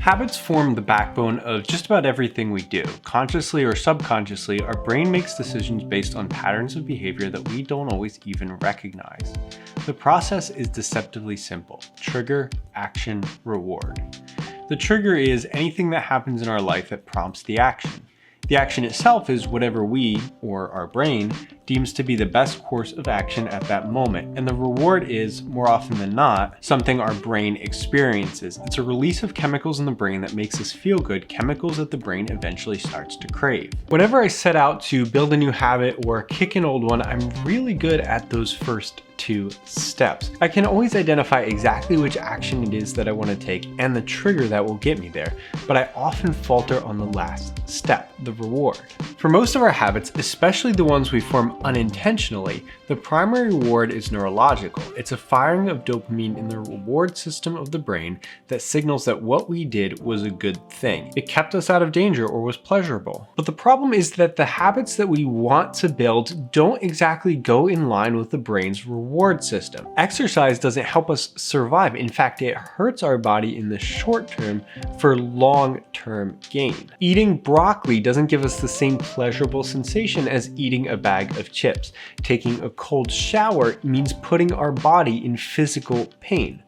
Habits form the backbone of just about everything we do. Consciously or subconsciously, our brain makes decisions based on patterns of behavior that we don't always even recognize. The process is deceptively simple: trigger, action, reward. The trigger is anything that happens in our life that prompts the action. The action itself is whatever we, or our brain, deems to be the best course of action at that moment, and the reward is, more often than not, something our brain experiences. It's a release of chemicals in the brain that makes us feel good, chemicals that the brain eventually starts to crave. Whenever I set out to build a new habit or kick an old one, I'm really good at those first two steps. I can always identify exactly which action it is that I want to take and the trigger that will get me there, but I often falter on the last step, the reward. For most of our habits, especially the ones we form unintentionally, the primary reward is neurological. It's a firing of dopamine in the reward system of the brain that signals that what we did was a good thing. It kept us out of danger or was pleasurable. But the problem is that the habits that we want to build don't exactly go in line with the brain's reward system. Exercise doesn't help us survive. In fact, it hurts our body in the short term for long-term gain. Eating broccoli doesn't give us the same pleasurable sensation as eating a bag of chips. Taking a cold shower means putting our body in physical pain.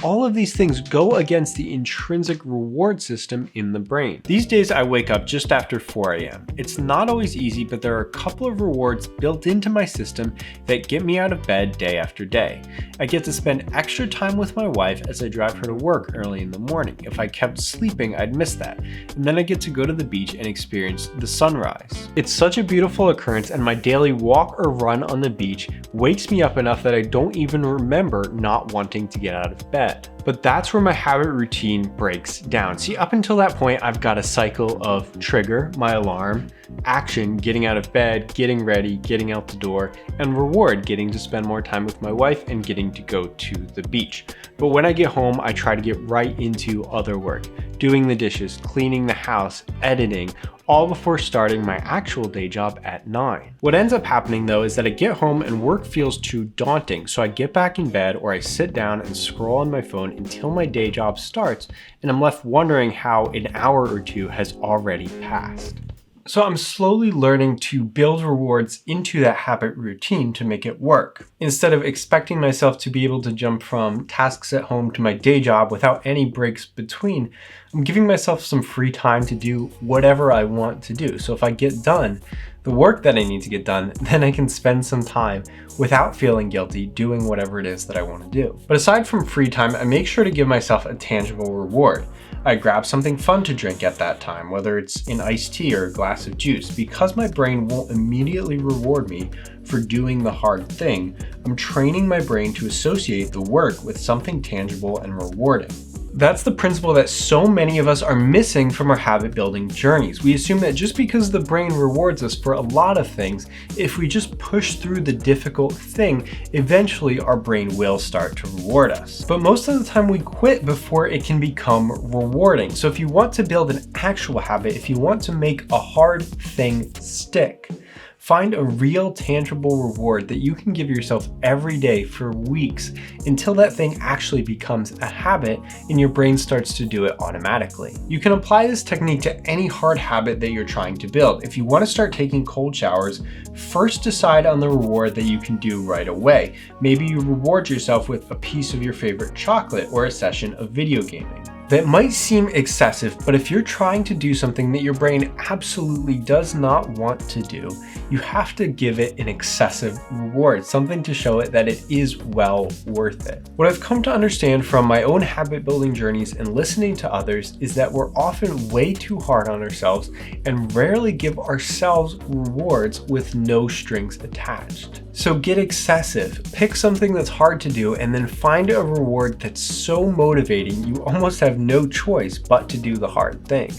All of these things go against the intrinsic reward system in the brain. These days I wake up just after 4 a.m. It's not always easy, but there are a couple of rewards built into my system that get me out of bed day after day. I get to spend extra time with my wife as I drive her to work early in the morning. If I kept sleeping, I'd miss that. And then I get to go to the beach and experience the sunrise. It's such a beautiful occurrence, and my daily walk or run on the beach wakes me up enough that I don't even remember not wanting to get out of bed. But that's where my habit routine breaks down. See, up until that point, I've got a cycle of trigger, my alarm, action, getting out of bed, getting ready, getting out the door, and reward, getting to spend more time with my wife and getting to go to the beach. But when I get home, I try to get right into other work, doing the dishes, cleaning the house, editing, all before starting my actual day job at 9. What ends up happening though is that I get home and work feels too daunting, so I get back in bed or I sit down and scroll on my phone until my day job starts, and I'm left wondering how an hour or two has already passed. So I'm slowly learning to build rewards into that habit routine to make it work. Instead of expecting myself to be able to jump from tasks at home to my day job without any breaks between, I'm giving myself some free time to do whatever I want to do. So if I get done the work that I need to get done, then I can spend some time without feeling guilty doing whatever it is that I want to do. But aside from free time, I make sure to give myself a tangible reward. I grab something fun to drink at that time, whether it's an iced tea or a glass of juice. Because my brain won't immediately reward me for doing the hard thing, I'm training my brain to associate the work with something tangible and rewarding. That's the principle that so many of us are missing from our habit building journeys. We assume that just because the brain rewards us for a lot of things, if we just push through the difficult thing, eventually our brain will start to reward us. But most of the time we quit before it can become rewarding. So if you want to build an actual habit, if you want to make a hard thing stick, find a real tangible reward that you can give yourself every day for weeks until that thing actually becomes a habit and your brain starts to do it automatically. You can apply this technique to any hard habit that you're trying to build. If you want to start taking cold showers, first decide on the reward that you can do right away. Maybe you reward yourself with a piece of your favorite chocolate or a session of video gaming. That might seem excessive, but if you're trying to do something that your brain absolutely does not want to do, you have to give it an excessive reward, something to show it that it is well worth it. What I've come to understand from my own habit building journeys and listening to others is that we're often way too hard on ourselves and rarely give ourselves rewards with no strings attached. So get excessive, pick something that's hard to do, and then find a reward that's so motivating you almost have no choice but to do the hard thing.